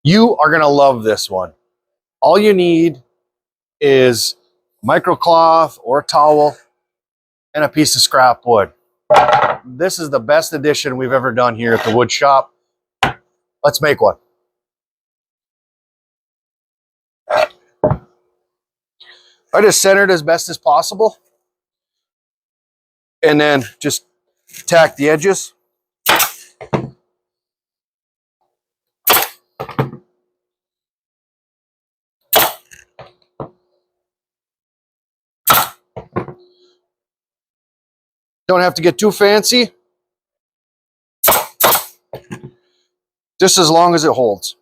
You are going to love this one. All you need is microcloth or a towel and a piece of scrap wood. This is the best addition we've ever done here at the wood shop. Let's make one. I just center it as best as possible and then just tack the edges. Don't have to get too fancy. Just as long as it holds.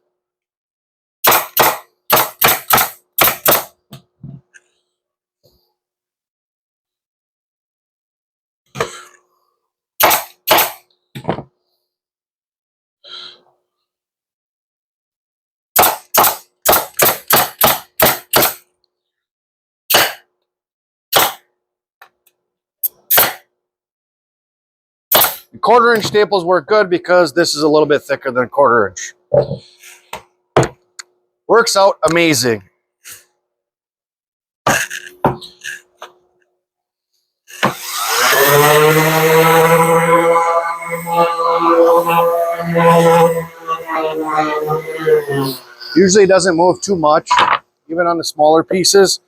Quarter-inch staples work good because this is a little bit thicker than a quarter-inch. Works out amazing. Usually it doesn't move too much, even on the smaller pieces.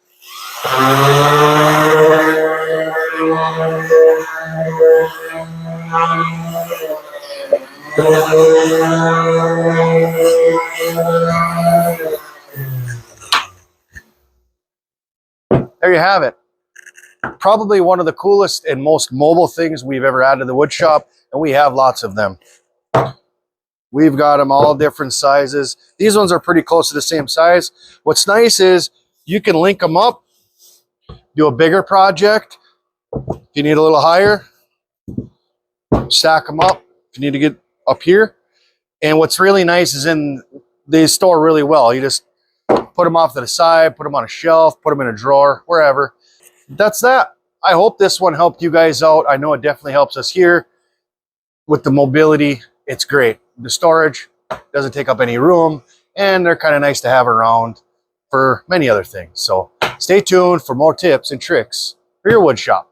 There you have it. Probably one of the coolest and most mobile things we've ever added to the wood shop, and we have lots of them. We've got them all different sizes. These ones are pretty close to the same size. What's nice is you can link them up, do a bigger project. If you need a little higher, stack them up. If you need to get up here. And what's really nice is they store really well. You just put them off to the side, put them on a shelf, put them in a drawer, wherever. That's that. I hope this one helped you guys out. I know it definitely helps us here. With the mobility, it's great. The storage doesn't take up any room, and they're kind of nice to have around for many other things. So stay tuned for more tips and tricks for your wood shop.